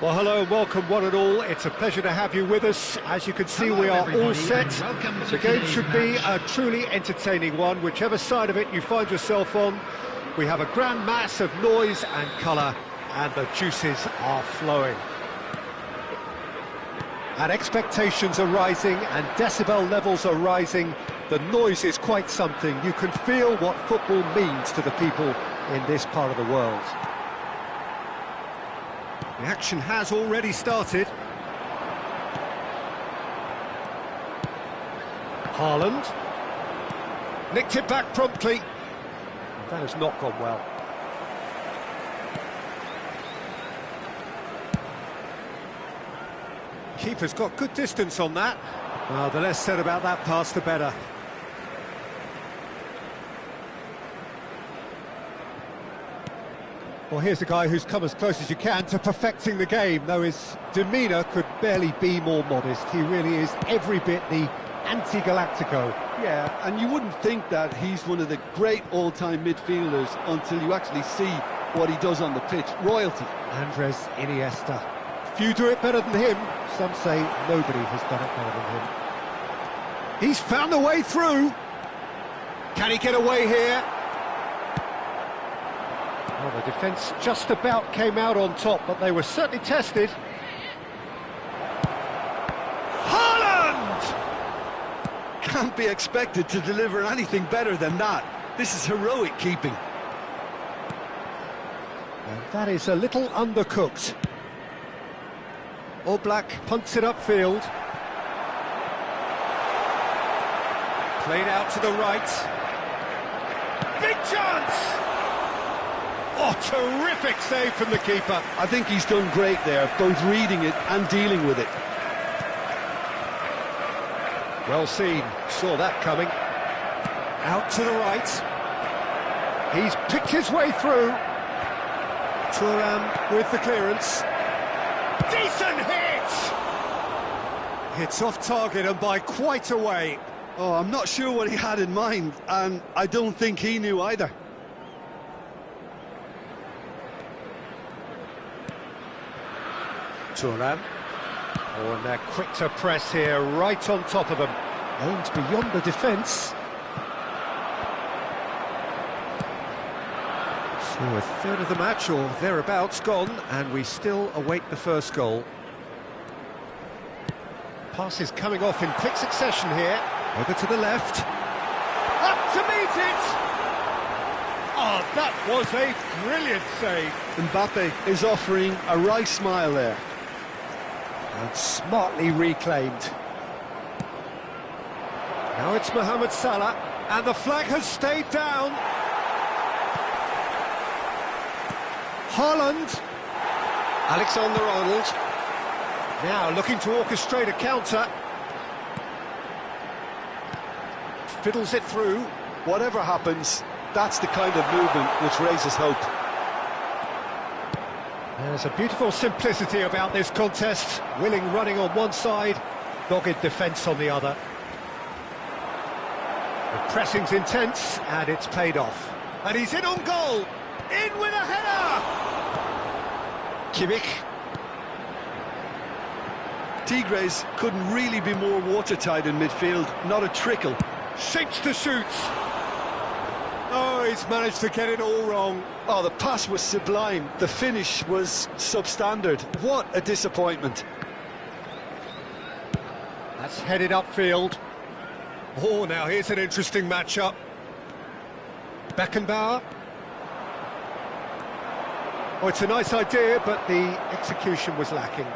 Well, hello and welcome one and all. It's a pleasure to have you with us. As you can see, we are all set. The game should be a truly entertaining one, whichever side of it you find yourself on. We have a grand mass of noise and colour, and the juices are flowing. And expectations are rising, and decibel levels are rising. The noise is quite something. You can feel what football means to the people in this part of the world. The action has already started. Haaland. Nicked it back promptly. That has not gone well. Keeper's got good distance on that. Well, the less said about that pass, the better. Well, here's a guy who's come as close as you can to perfecting the game, though his demeanour could barely be more modest. He really is every bit the anti-Galactico. Yeah, and you wouldn't think that he's one of the great all-time midfielders until you actually see what he does on the pitch. Royalty. Andres Iniesta. Few do it better than him. Some say nobody has done it better than him. He's found a way through. Can he get away here? Well, the defence just about came out on top, but they were certainly tested. Haaland! Can't be expected to deliver anything better than that. This is heroic keeping. And that is a little undercooked. Oblak punts it upfield. Played out to the right. Big chance! Oh, terrific save from the keeper. I think he's done great there, both reading it and dealing with it. Well seen, saw that coming. Out to the right. He's picked his way through. Thuram with the clearance. Decent hit! Hits off target and by quite a way. Oh, I'm not sure what he had in mind, and I don't think he knew either. Thuram. Oh, and they're quick to press here, right on top of them. Aimed beyond the defence. So a third of the match, or thereabouts, gone, and we still await the first goal. Passes coming off in quick succession here. Over to the left. Up to meet it! Oh, that was a brilliant save. Mbappe is offering a wry smile there. And smartly reclaimed. Now it's Mohamed Salah, and the flag has stayed down. Haaland. Alexander-Arnold. Now looking to orchestrate a counter. Fiddles it through. Whatever happens, that's the kind of movement which raises hope. There's a beautiful simplicity about this contest. Willing running on one side, dogged defence on the other. The pressing's intense, and it's paid off. And he's in on goal! In with a header! Kimmich. Tigres couldn't really be more watertight in midfield, not a trickle. Shapes to shoot! Oh, he's managed to get it all wrong. Oh, the pass was sublime. The finish was substandard. What a disappointment. That's headed upfield. Oh, now here's an interesting matchup. Beckenbauer. Oh, it's a nice idea, but the execution was lacking.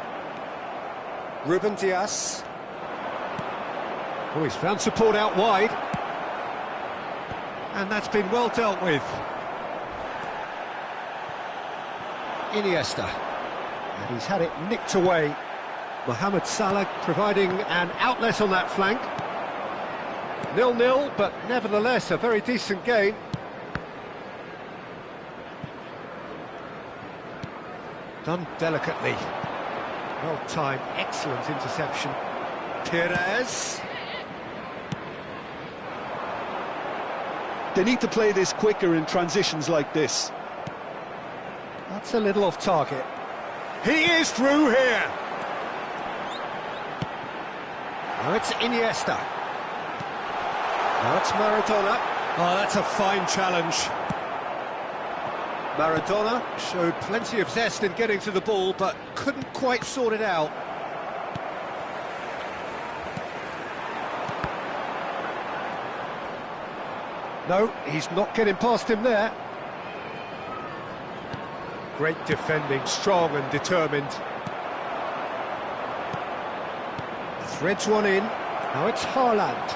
Ruben Dias. Oh, he's found support out wide. And that's been well dealt with. Iniesta. And he's had it nicked away. Mohamed Salah providing an outlet on that flank. 0-0, but nevertheless a very decent game. Done delicately. Well timed, excellent interception. Pires. They need to play this quicker in transitions like this. That's a little off target. He is through here. Now it's Iniesta. Now it's Maradona. Oh, that's a fine challenge. Maradona showed plenty of zest in getting to the ball, but couldn't quite sort it out. No, he's not getting past him there. Great defending, strong and determined. Threads one in. Now it's Haaland.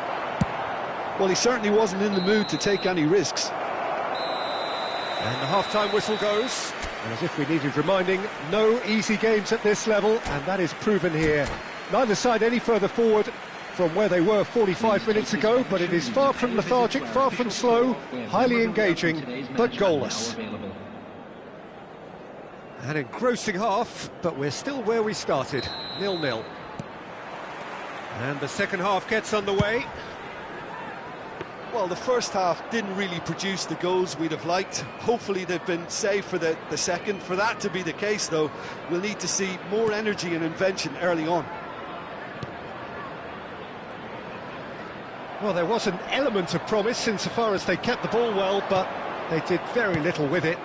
Well, he certainly wasn't in the mood to take any risks. And the half-time whistle goes. And as if we needed reminding, no easy games at this level, and that is proven here. Neither side any further forward from where they were 45 minutes ago, but it is far from lethargic, far from slow, highly engaging, but goalless. An engrossing half, but we're still where we started, 0-0. And the second half gets underway. Well, the first half didn't really produce the goals we'd have liked. Hopefully they've been saved for the second. For that to be the case, though, we'll need to see more energy and invention early on. Well, there was an element of promise insofar as they kept the ball well, but they did very little with it.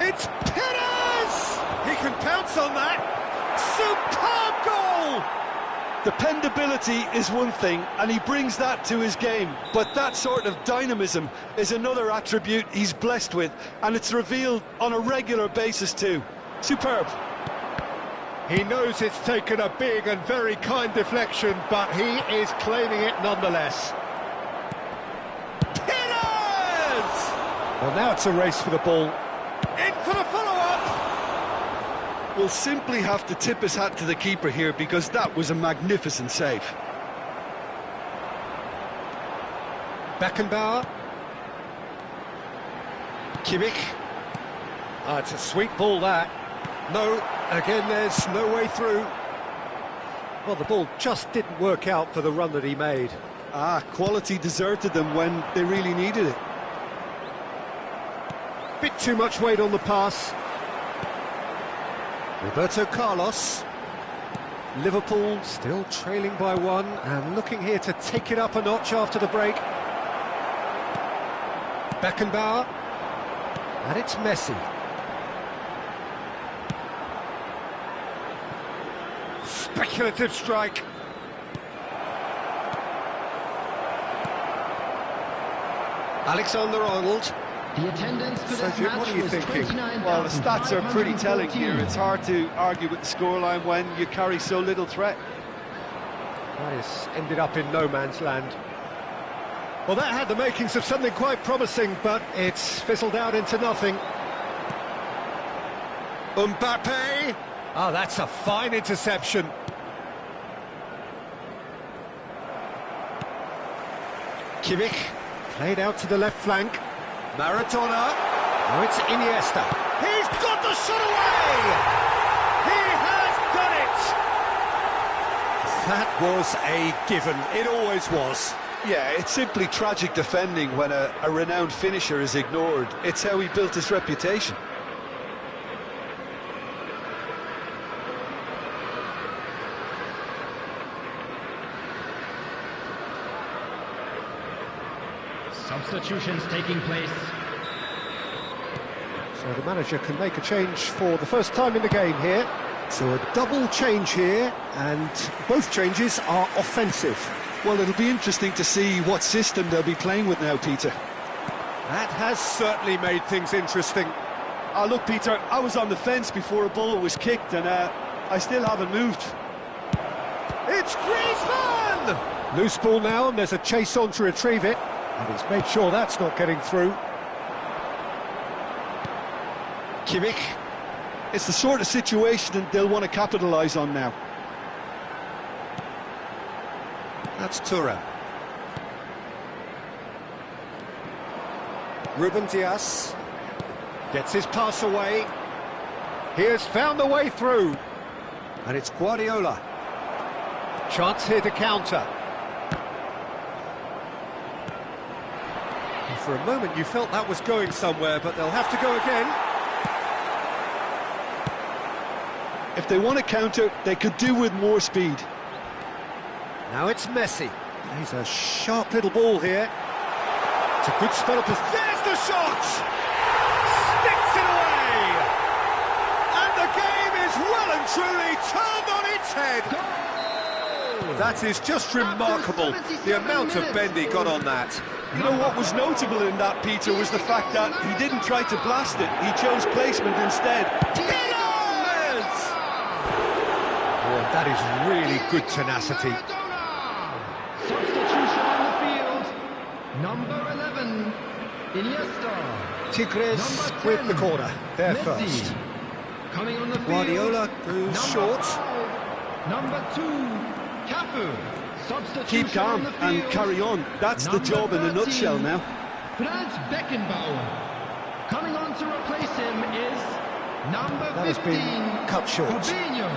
It's Perez! He can pounce on that! Superb goal! Dependability is one thing, and he brings that to his game, but that sort of dynamism is another attribute he's blessed with, and it's revealed on a regular basis too. Superb. He knows it's taken a big and very kind deflection, but he is claiming it nonetheless. Perez! Well, now it's a race for the ball. In for the follow-up! We'll simply have to tip his hat to the keeper here, because that was a magnificent save. Beckenbauer. Kimmich. Ah, it's a sweet ball, that. No, again, there's no way through. Well, the ball just didn't work out for the run that he made. Quality deserted them when they really needed it. Bit too much weight on the pass. Roberto Carlos. Liverpool still trailing by one and looking here to take it up a notch after the break. Beckenbauer. And it's Messi. Speculative strike. Alexander-Arnold. The attendance for this Jim, what match are you was thinking? Well, the stats are pretty telling here. It's hard to argue with the scoreline when you carry so little threat. That has ended up in no man's land. Well, that had the makings of something quite promising, but it's fizzled out into nothing. Mbappe! Oh, that's a fine interception. Kimmich, played out to the left flank. Maradona. Oh, it's Iniesta. He's got the shot away! He has done it! That was a given. It always was. Yeah, it's simply tragic defending when a renowned finisher is ignored. It's how he built his reputation. Substitutions taking place. So the manager can make a change for the first time in the game here. So a double change here, and both changes are offensive. Well, it'll be interesting to see what system they'll be playing with now, Peter. That has certainly made things interesting. Look, Peter, I was on the fence before a ball was kicked, and I still haven't moved. It's Griezmann! Loose ball now, and there's a chase on to retrieve it. And he's made sure that's not getting through. Kimmich. It's the sort of situation that they'll want to capitalise on now. That's Thuram. Ruben Dias gets his pass away. He has found the way through. And it's Guardiola. Chance here to counter. For a moment you felt that was going somewhere, but they'll have to go again. If they want to counter, they could do with more speed. Now it's Messi. He's a sharp little ball here. It's a good spell up. There's the shot! Sticks it away! And the game is well and truly turned on its head. That is just remarkable, the amount of bend he got on that. You know what was notable in that, Peter, was the fact that he didn't try to blast it. He chose placement instead. Pillars! Oh, that is really good tenacity. Substitution on the field. Number 11, Iniesta. Tigres Number 10, with the corner, there Messi. first. Coming on the field. Guardiola goes Number short. 5, number 2, Cafu. Substitution Keep calm on the and field. carry on. That's the Number job in a 13, nutshell now. Franz Beckenbauer. Coming on to replace him is number 15. That has been cut short. Fabinho.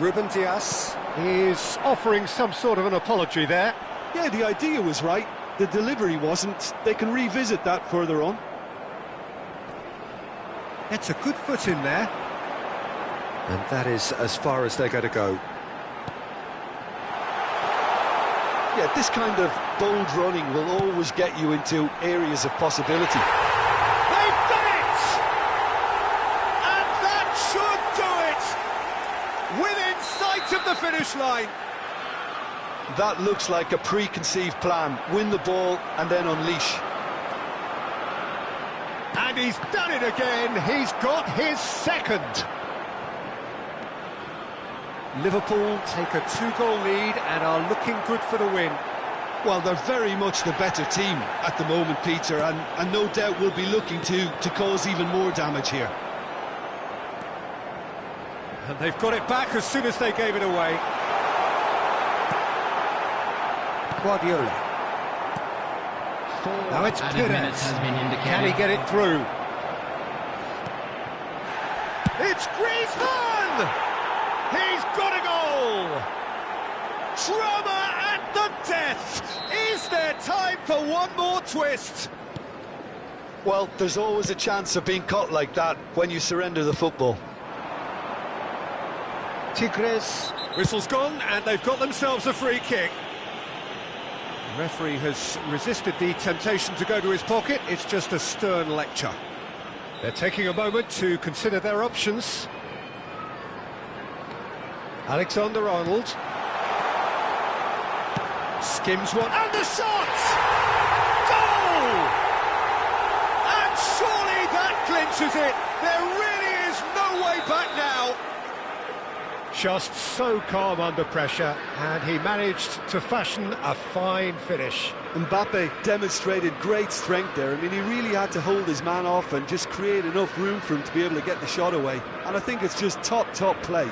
Ruben Dias is offering some sort of an apology there. Yeah, the idea was right. The delivery wasn't. They can revisit that further on. It's a good foot in there. And that is as far as they're going to go. Yeah, this kind of bold running will always get you into areas of possibility. They've done it! And that should do it! Within sight of the finish line. That looks like a preconceived plan. Win the ball and then unleash. And he's done it again. He's got his second. Liverpool take a 2-goal lead and are looking good for the win. Well, they're very much the better team at the moment, Peter, and no doubt will be looking to cause even more damage here. And they've got it back as soon as they gave it away. Guardiola. Now it's Pires. Can he get it through? It's Griezmann! He's got a goal! Drama at the death! Is there time for one more twist? Well, there's always a chance of being caught like that when you surrender the football. Tigres. Whistle's gone and they've got themselves a free kick. The referee has resisted the temptation to go to his pocket. It's just a stern lecture. They're taking a moment to consider their options. Alexander-Arnold skims one, and the shot! Goal! And surely that clinches it. There really is no way back now. Just so calm under pressure, and he managed to fashion a fine finish. Mbappe demonstrated great strength there. I mean, he really had to hold his man off and just create enough room for him to be able to get the shot away. And I think it's just top play.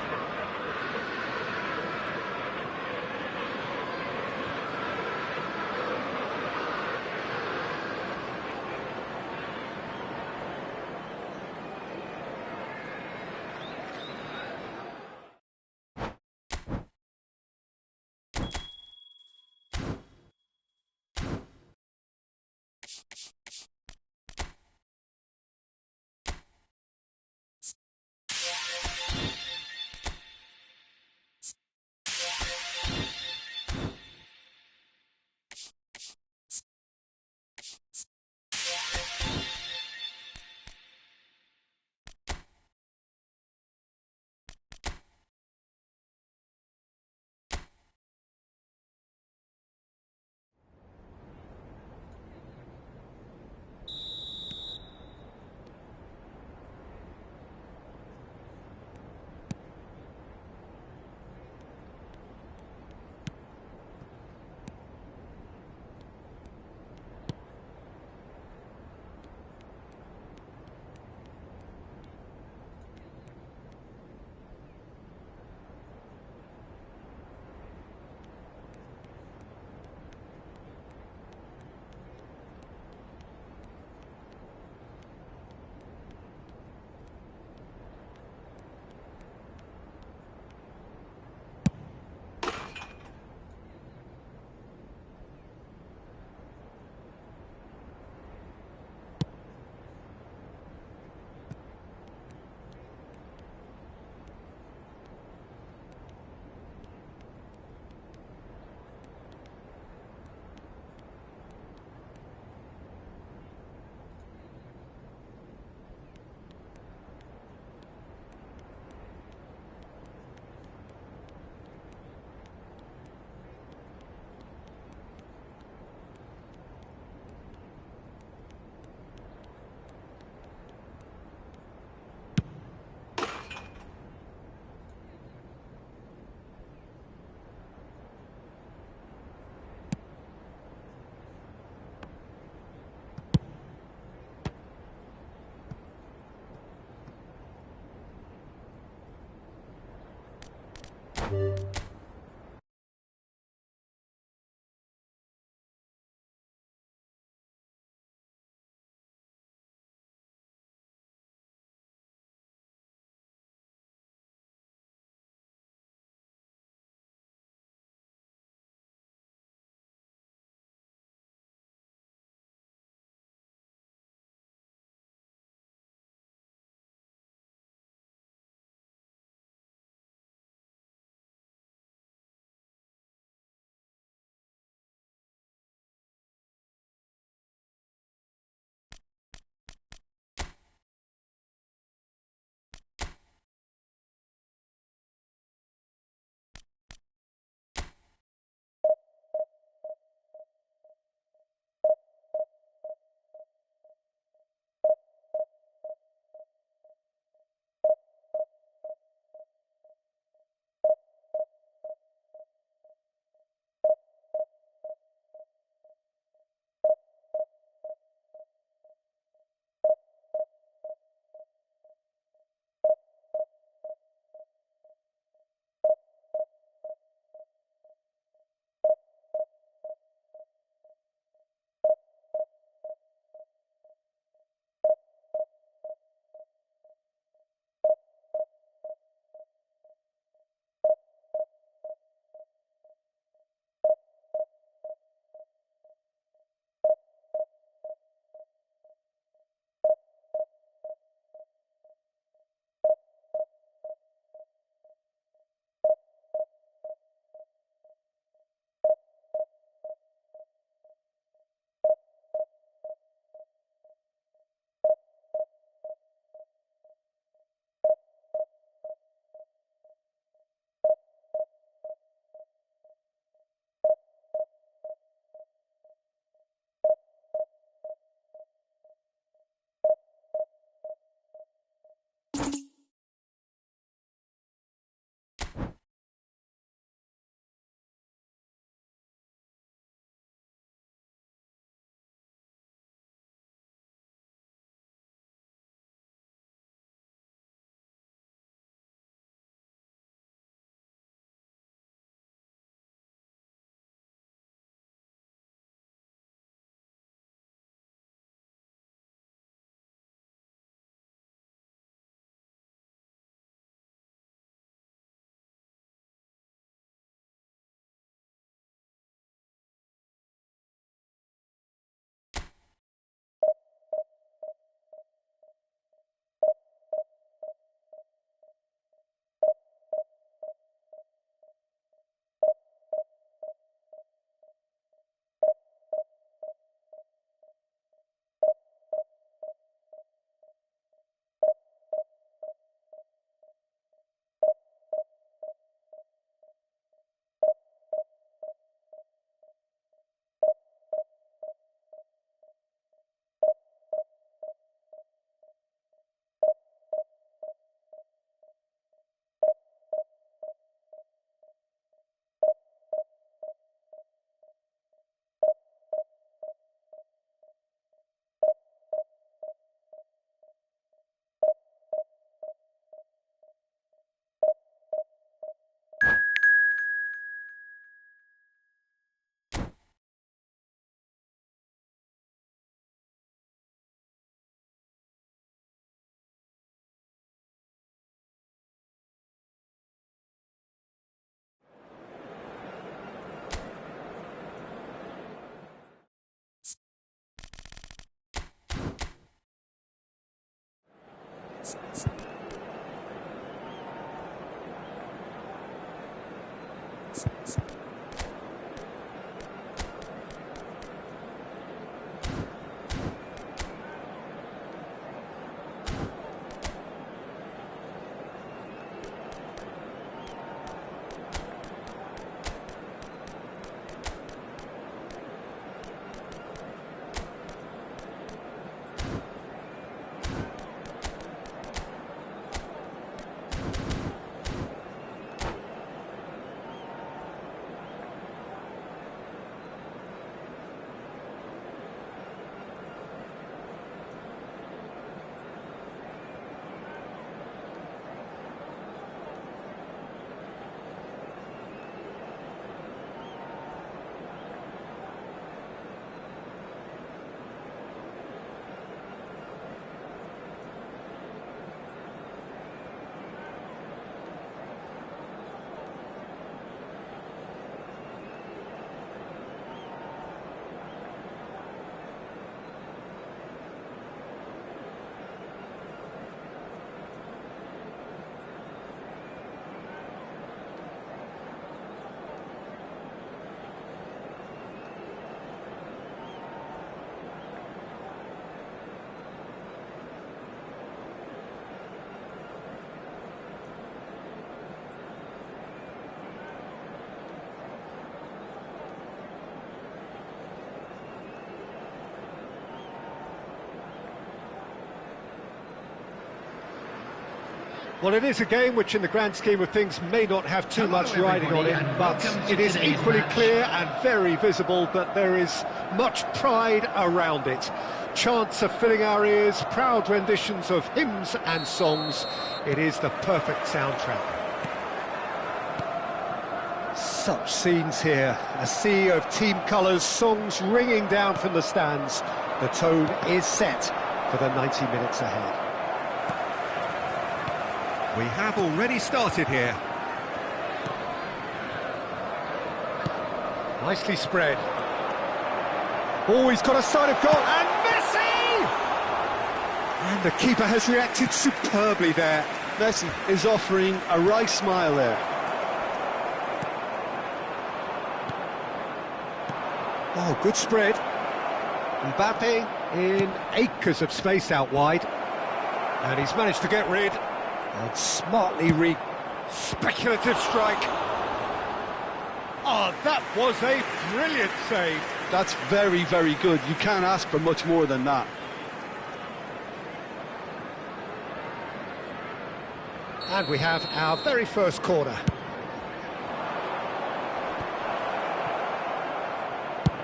Well, it is a game which, in the grand scheme of things, may not have too much riding on it, but it is equally clear and very visible that there is much pride around it. Chants are filling our ears, proud renditions of hymns and songs. It is the perfect soundtrack. Such scenes here, a sea of team colours, songs ringing down from the stands. The tone is set for the 90 minutes ahead. We have already started here. Nicely spread. Oh, he's got a sight of goal, and Messi! And the keeper has reacted superbly there. Messi is offering a wry smile there. Oh, good spread. Mbappe in acres of space out wide. And he's managed to get rid. And smartly speculative strike. Oh, that was a brilliant save. That's very, very good. You can't ask for much more than that. And we have our very first corner.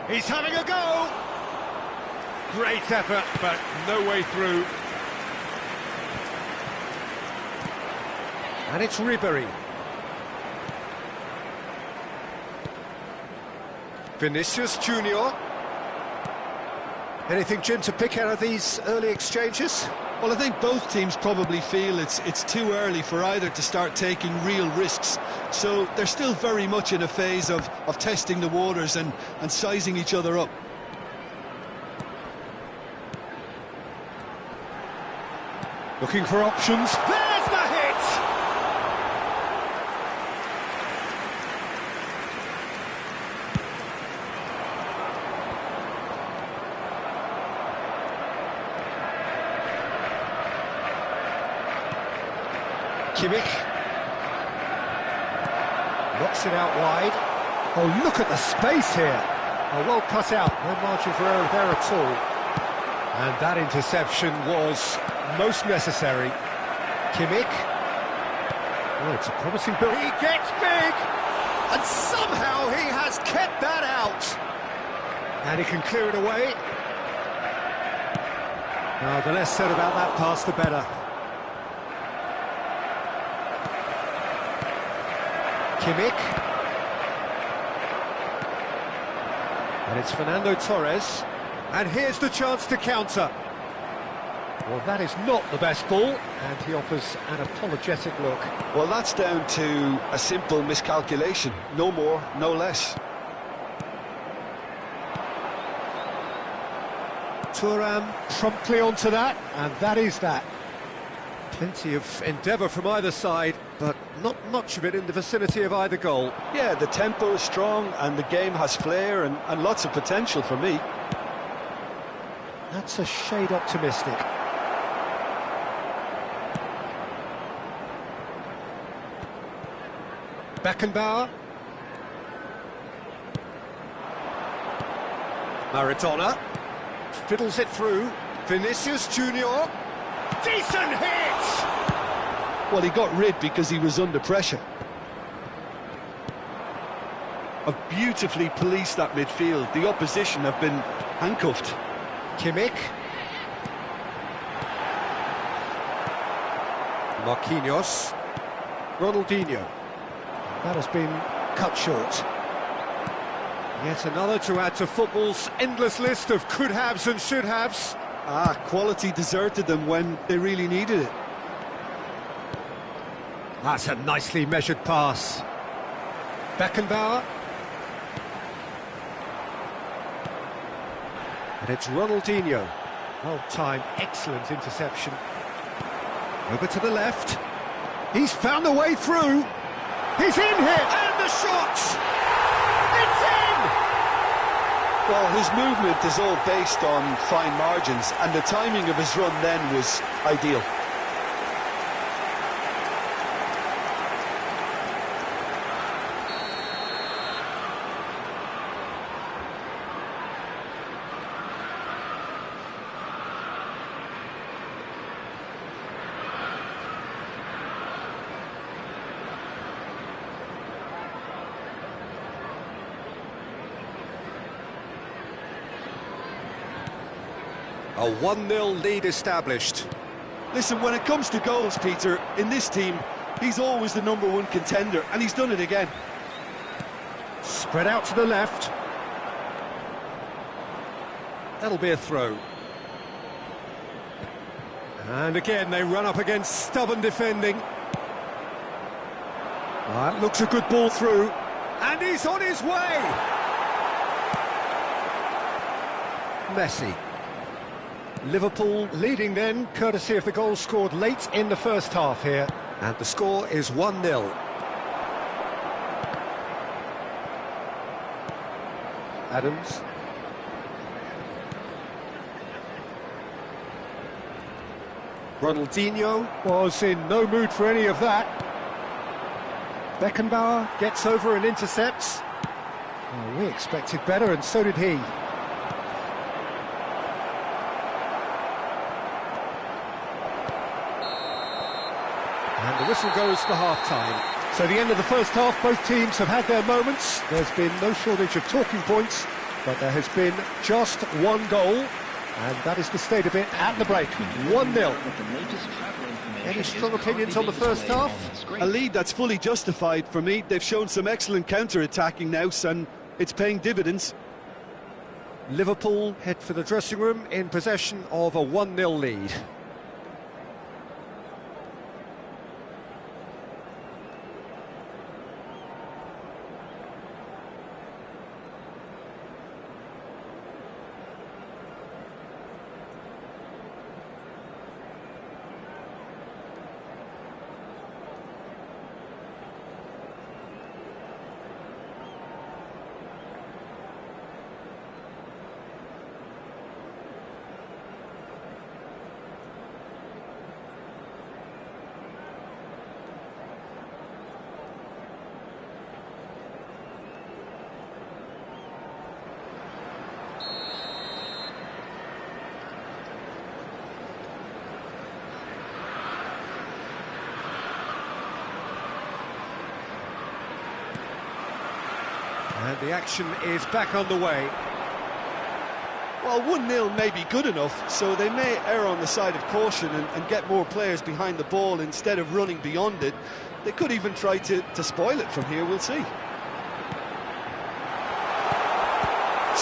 He's having a go! Great effort, but no way through. And it's Ribery. Vinicius Junior. Anything, Jim, to pick out of these early exchanges? Well, I think both teams probably feel it's too early for either to start taking real risks. So they're still very much in a phase of testing the waters and sizing each other up. Looking for options. There's the hit! Kimmich. Knocks it out wide. Oh, look at the space here. Oh, well cut out. No margin for error there at all. And that interception was most necessary. Kimmich. Oh, it's a promising build. He gets big! And somehow he has kept that out. And he can clear it away. Oh, the less said about that pass, the better. Kimmich. And it's Fernando Torres. And here's the chance to counter. Well, that is not the best ball, and he offers an apologetic look. Well, that's down to a simple miscalculation. No more, no less. Thuram promptly onto that, and that is that. Plenty of endeavour from either side, but not much of it in the vicinity of either goal. Yeah, the tempo is strong, and the game has flair and lots of potential for me. That's a shade optimistic. Beckenbauer. Maradona. Fiddles it through. Vinicius Junior. Decent hit! Well, he got rid because he was under pressure. Have beautifully policed that midfield. The opposition have been handcuffed. Kimmich. Marquinhos. Ronaldinho. That has been cut short. Yet another to add to football's endless list of could-haves and should-haves. Quality deserted them when they really needed it. That's a nicely measured pass. Beckenbauer. And it's Ronaldinho. Well-timed, excellent interception. Over to the left. He's found a way through. He's in here, and the shot! It's in! Well, his movement is all based on fine margins, and the timing of his run then was ideal. A 1-0 lead established. Listen, when it comes to goals, Peter, in this team, he's always the #1 contender, and he's done it again. Spread out to the left. That'll be a throw. And again, they run up against stubborn defending. That looks a good ball through. And he's on his way! Messi. Liverpool leading then, courtesy of the goal scored late in the first half here. And the score is 1-0. Adams. Ronaldinho was in no mood for any of that. Beckenbauer gets over and intercepts. Oh, we expected better, and so did he. And the whistle goes for half-time. So the end of the first half, both teams have had their moments. There's been no shortage of talking points, but there has been just one goal, and that is the state of it at the break. 1-0. Any strong opinions on the first half? A lead that's fully justified for me. They've shown some excellent counter-attacking now, and it's paying dividends. Liverpool head for the dressing room in possession of a 1-0 lead. And the action is back on the way. Well, 1-0 may be good enough, so they may err on the side of caution and get more players behind the ball instead of running beyond it. They could even try to spoil it from here, we'll see.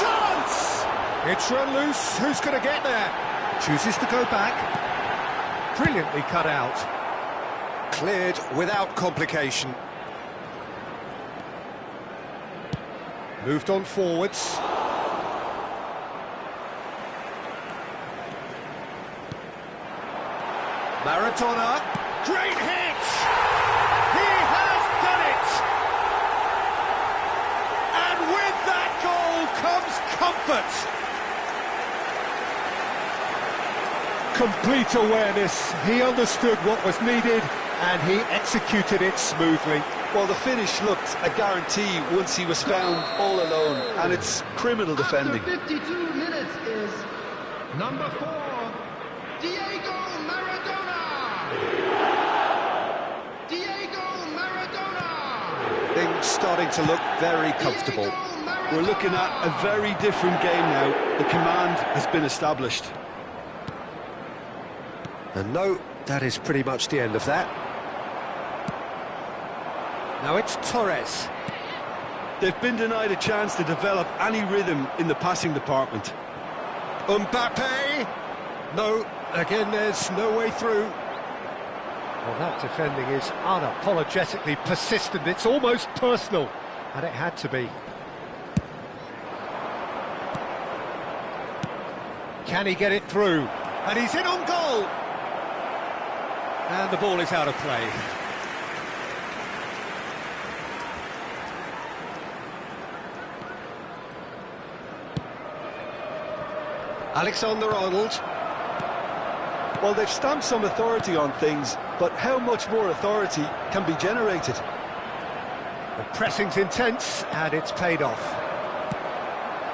Chance! It's run loose, who's going to get there? Chooses to go back. Brilliantly cut out. Cleared without complication. Moved on forwards. Maradona, great hit! He has done it! And with that goal comes comfort. Complete awareness. He understood what was needed and he executed it smoothly. Well, the finish looked a guarantee once he was found all alone, and it's criminal defending. After 52 minutes is number 4, Diego Maradona! Diego Maradona! Things starting to look very comfortable. We're looking at a very different game now. The command has been established. And no, that is pretty much the end of that. Now it's Torres. They've been denied a chance to develop any rhythm in the passing department. Mbappe! No, again there's no way through. Well, that defending is unapologetically persistent. It's almost personal, and it had to be. Can he get it through? And he's in on goal! And the ball is out of play. Alexander-Arnold. Well, they've stamped some authority on things, but how much more authority can be generated? The pressing's intense, and it's paid off.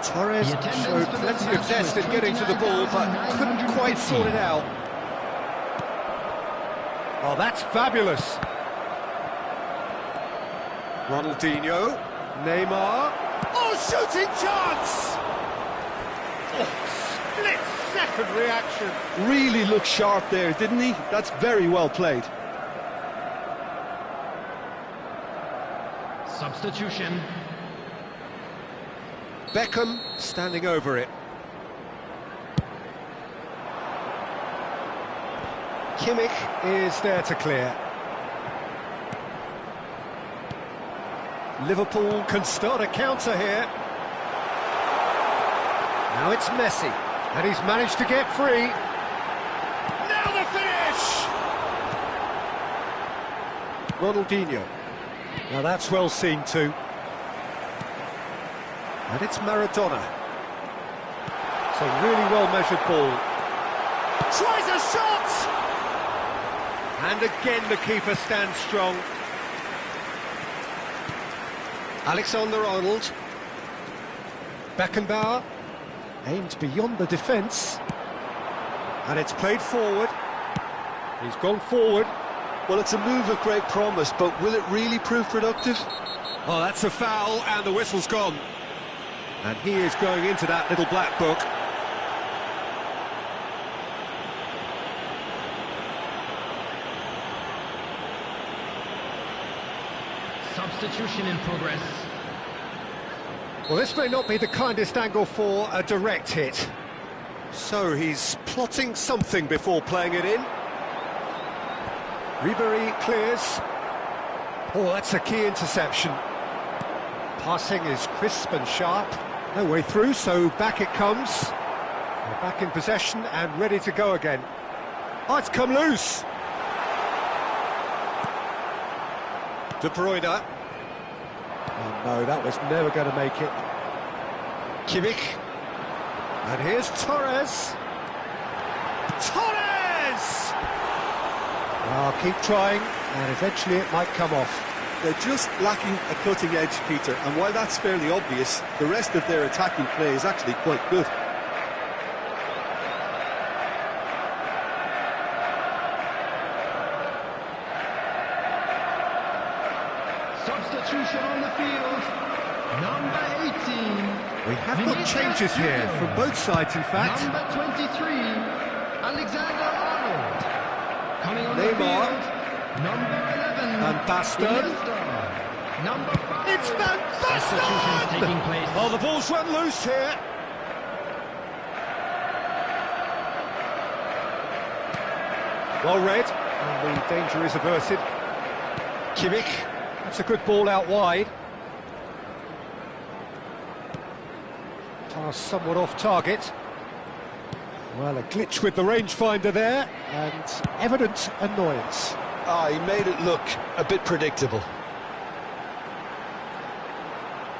Torres showed plenty of zest in getting to the ball, but couldn't quite sort it out. Oh, that's fabulous. Ronaldinho. Neymar. Oh, shooting chance! Oh, splits! second reaction. Really looked sharp there, didn't he? That's very well played. Substitution. Beckham standing over it. Kimmich is there to clear. Liverpool can start a counter here. Now it's Messi, and he's managed to get free. Now the finish! Ronaldinho. Now that's well seen too. And it's Maradona. It's a really well-measured ball. Tries a shot! And again the keeper stands strong. Alexander-Arnold. Beckenbauer. Aimed beyond the defence. And it's played forward. He's gone forward. Well, it's a move of great promise, but will it really prove productive? Oh, that's a foul, and the whistle's gone. And he is going into that little black book. Substitution in progress. Well, this may not be the kindest angle for a direct hit. So he's plotting something before playing it in. Ribéry clears. Oh, that's a key interception. Passing is crisp and sharp. No way through, so back it comes. They're back in possession and ready to go again. Oh, it's come loose. De Bruyne. Oh no, that was never going to make it. Kimmich. And here's Torres. Torres! Oh, keep trying, and eventually it might come off. They're just lacking a cutting edge, Peter, and while that's fairly obvious, the rest of their attacking play is actually quite good. Substitution on the field. Number 18. We have got changes here from both sides, in fact. Number 23. Alexander-Arnold. Coming on Neymar. the field. Number 11. Van Basten. Iniesta. Number 5. It's Van Substitutions Basten! taking place. Oh, the ball's run loose here. Well read, and the danger is averted. Kimmich. That's a good ball out wide. Pass somewhat off target. Well, a glitch with the rangefinder there, and evident annoyance. Ah, he made it look a bit predictable.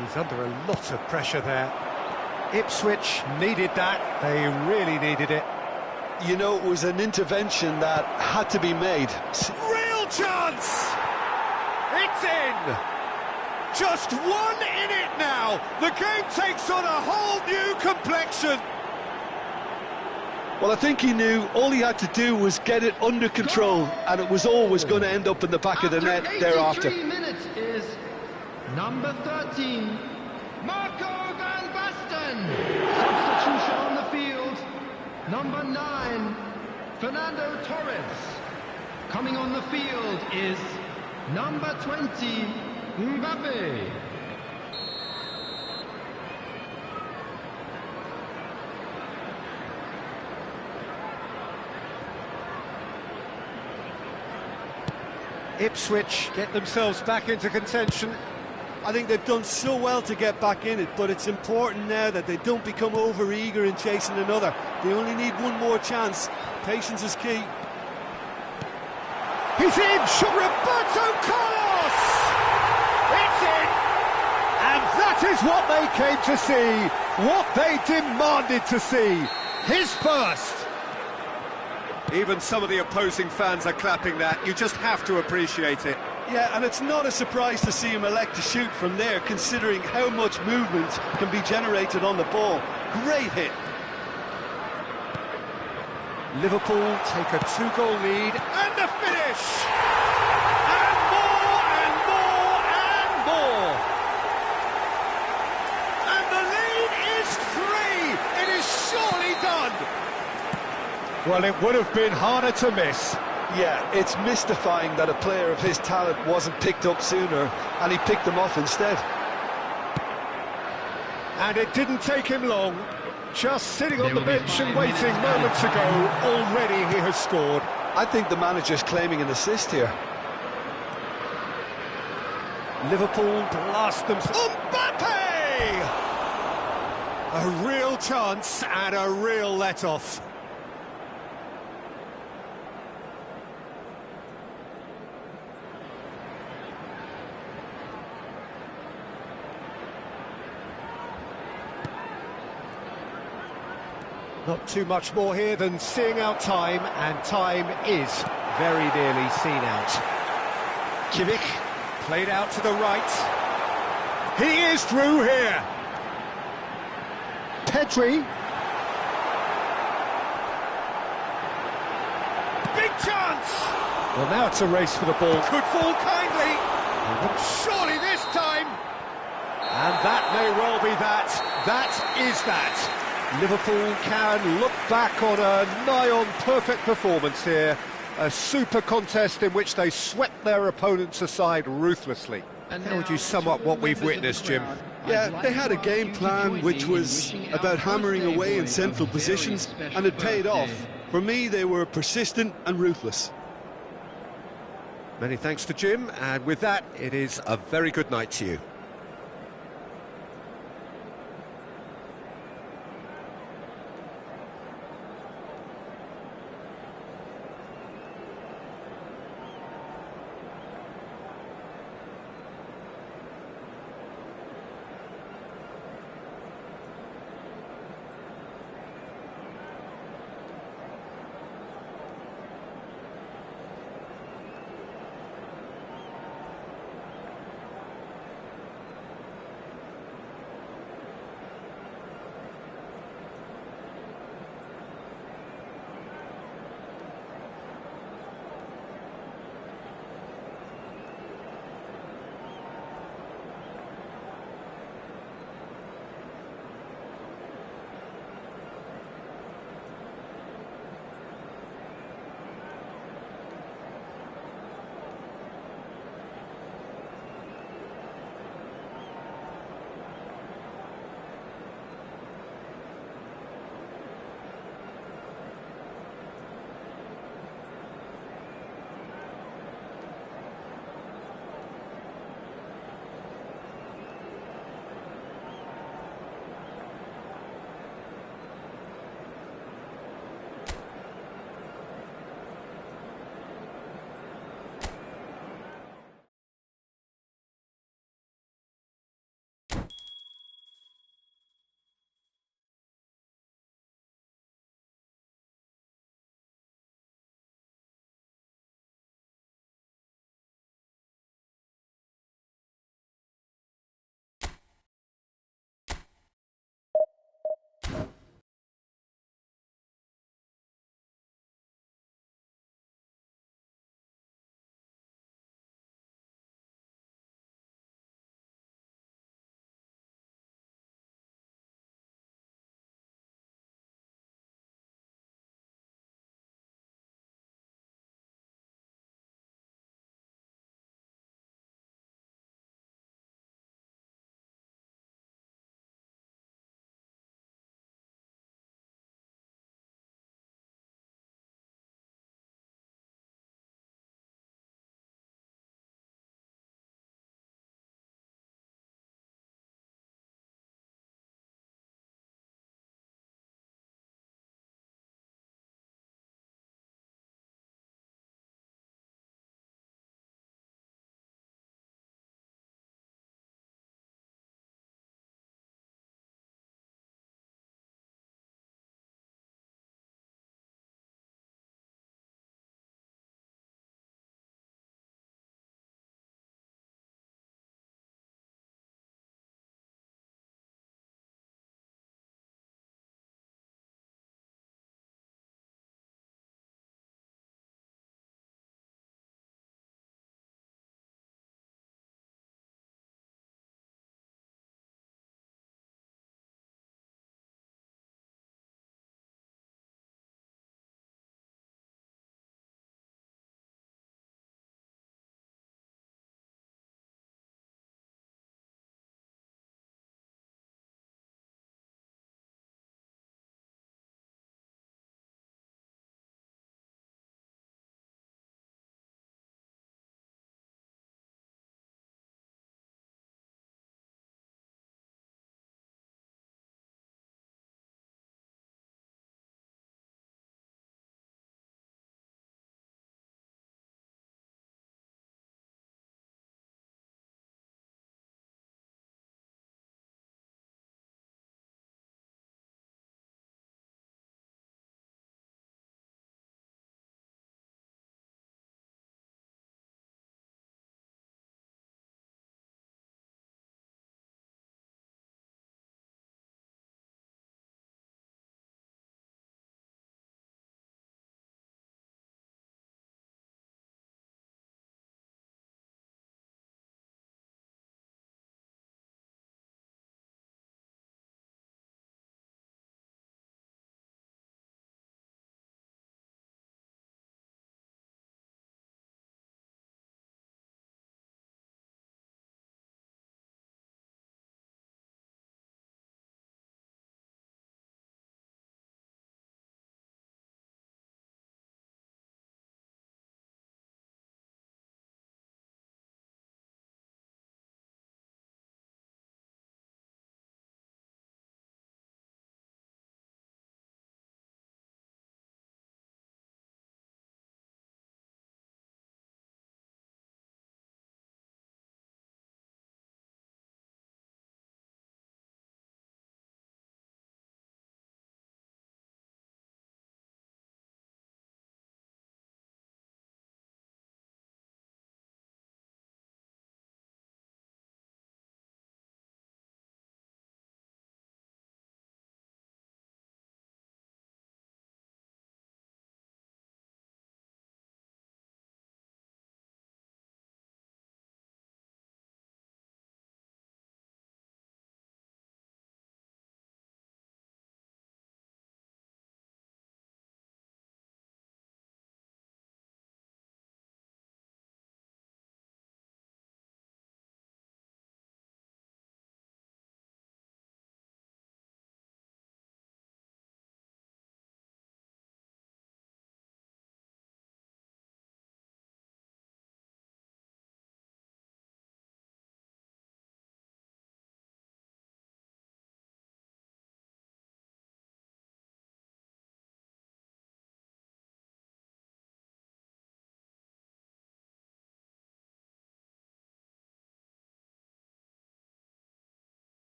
He's under a lot of pressure there. Ipswich needed that, they really needed it. You know, it was an intervention that had to be made. Real chance! It's in! Just one in it now! The game takes on a whole new complexion! Well, I think he knew all he had to do was get it under control, and it was always going to end up in the back of the net thereafter. 83 minutes is number 13, Marco Van Basten. Substitution on the field. Number 9, Fernando Torres. Coming on the field is number 20, Mbappe. Ipswich get themselves back into contention. I think they've done so well to get back in it, but it's important now that they don't become over-eager in chasing another. They only need one more chance. Patience is key. He's in! Roberto Carlos! It's in! And that is what they came to see, what they demanded to see. His first! Even some of the opposing fans are clapping that. You just have to appreciate it. Yeah, and it's not a surprise to see him elect to shoot from there, considering how much movement can be generated on the ball. Great hit. Liverpool take a 2-goal lead, and the finish! And more, and more, and more! And the lead is 3! It is surely done! Well, it would have been harder to miss. Yeah, it's mystifying that a player of his talent wasn't picked up sooner, and he picked them off instead. And it didn't take him long. Just sitting on the bench and waiting moments ago, already he has scored. I think the manager's claiming an assist here. Liverpool blast them. Mbappe! A real chance and a real let-off. Not too much more here than seeing out time, and time is very nearly seen out. Kimmich played out to the right. He is through here. Pedri. Big chance! Well, now it's a race for the ball. Could fall kindly. Surely this time. And that may well be that. That is that. Liverpool can look back on a nigh-on perfect performance here. A super contest in which they swept their opponents aside ruthlessly. How would you sum up what we've witnessed, Jim? Yeah, they had a game plan which was about hammering away in central positions, and it paid off. For me, they were persistent and ruthless. Many thanks to Jim, and with that, it is a very good night to you.